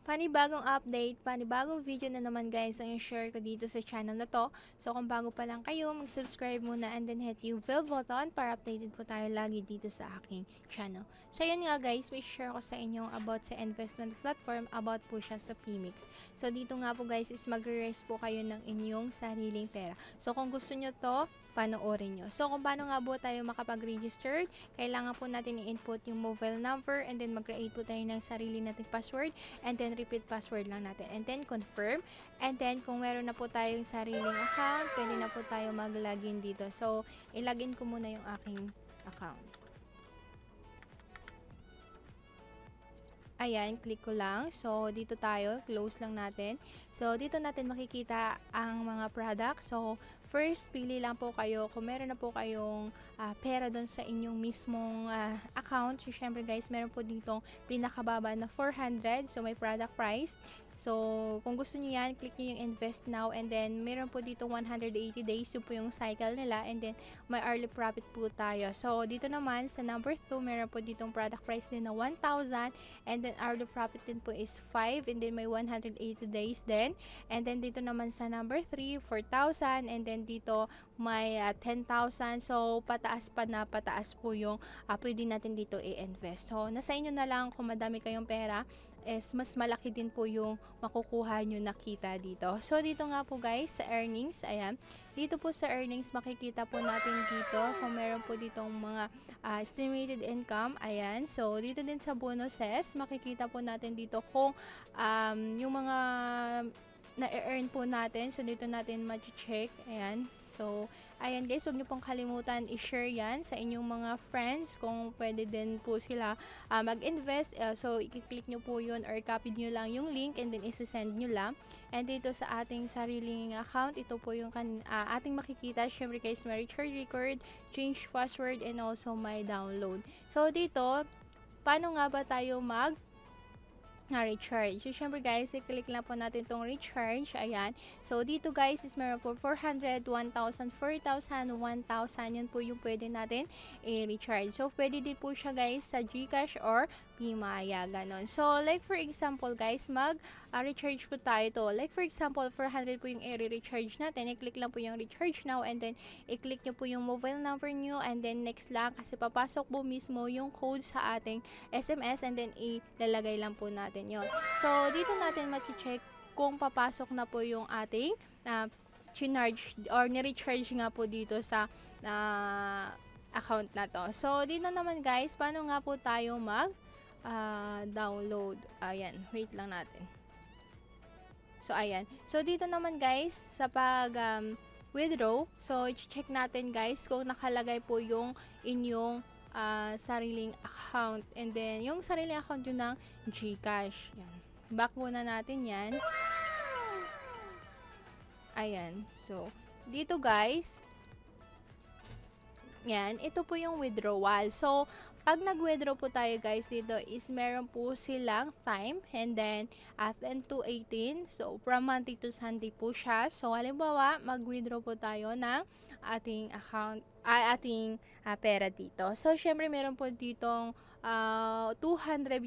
Panibagong update, panibagong video na naman guys ang i-share ko dito sa channel na to. So kung bago pa lang kayo, mag-subscribe muna and then hit yung bell button para updated po tayo lagi dito sa aking channel. So yun nga guys, may share ko sa inyo about sa investment platform, about po siya sa PMix. So dito nga po guys is magre-raise po kayo ng inyong sariling pera. So kung gusto nyo to, panoorin nyo. So kung paano nga po tayo makapag-register, kailangan po natin i-input yung mobile number and then mag-create po tayo ng sarili nating password and then repeat password lang natin and then confirm, and then kung meron na po tayong sariling account, pwede na po tayo mag-login dito. So ilagin ko muna yung aking account. Ayan, click ko lang. So, dito tayo. Close lang natin. So, dito natin makikita ang mga products. So, first, pili lang po kayo kung meron na po kayong pera doon sa inyong mismong account. So, syempre guys, meron po ditong pinakababa na 400. So, may product price. So, kung gusto niyo yan, click niyo yung invest now, and then meron po dito 180 days, yun po yung cycle nila, and then may early profit po tayo. So, dito naman sa number 2, meron po ditong product price din na 1,000, and then early profit din po is 5, and then may 180 days din. And then dito naman sa number 3, 4,000, and then dito may 10,000. So, pataas pa na pataas po yung pwede natin dito i-invest. So, nasa inyo na lang kung madami kayong pera, is mas malaki din po yung makukuha nyo nakita dito. So, dito nga po guys, sa earnings, ayan. Dito po sa earnings, makikita po natin dito kung meron po ditong mga estimated income, ayan. So, dito din sa bonuses, makikita po natin dito kung yung mga na-earn po natin. So, dito natin ma-check, ayan. So, ayan guys, huwag niyo pong kalimutan i-share yan sa inyong mga friends kung pwede din po sila mag-invest. So, i-click nyo po yun or copy nyo lang yung link and then isi-send nyo lang. And dito sa ating sariling account, ito po yung ating makikita. Syempre guys, may recharge record, change password, and also my download. So, dito, paano nga ba tayo recharge. So, syempre guys, i-click lang po natin itong recharge. Ayan. So, dito guys is meron po 400, 1,000, 4,000, 1,000. Yun po yung pwede natin i-recharge. So, pwede din po siya guys sa GCash or Pimaya. Ganon. So, like for example guys, recharge po tayo to. Like for example, 400 po yung i-recharge natin. I-click lang po yung recharge now, and then i-click nyo po yung mobile number nyo, and then next lang kasi papasok po mismo yung code sa ating SMS, and then ilalagay lang po natin yon. So, dito natin ma-check kung papasok na po yung ating chinarge or ni-recharge nga po dito sa account na to. So, dito naman guys, paano nga po tayo download? Ayan, wait lang natin. So, ayan. So, dito naman guys, sa withdraw, so, i-check natin guys kung nakalagay po yung inyong sariling account, and then yung sariling account yun ng GCash. Yan. Back muna natin yan. Ayan. So, dito guys, yan, ito po yung withdrawal. So, pag nag-withdraw po tayo guys dito is meron po silang time, and then 10 to 18. So, from Monday to Sunday po siya. So, halimbawa, mag-withdraw po tayo ng ating account, ating pera dito. So, syempre meron po ditong 200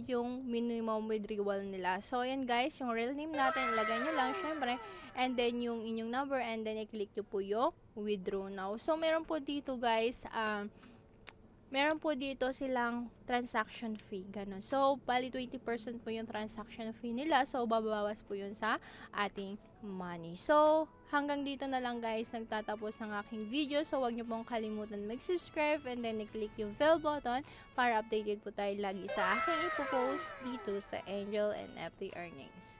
yung minimum withdrawal nila. So, yan guys, yung real name natin, ilagay nyo lang syempre, and then yung inyong number, and then i-click nyo po yung withdraw now. So, meron po dito guys, meron po dito silang transaction fee, ganun. So, bali 20% po yung transaction fee nila. So, babawas po yun sa ating money. So, hanggang dito na lang guys, nagtatapos ang aking video. So, huwag nyo pong kalimutan mag-subscribe and then i-click yung bell button para updated po tayo lagi sa aking ipopost dito sa Angel NFT Earnings.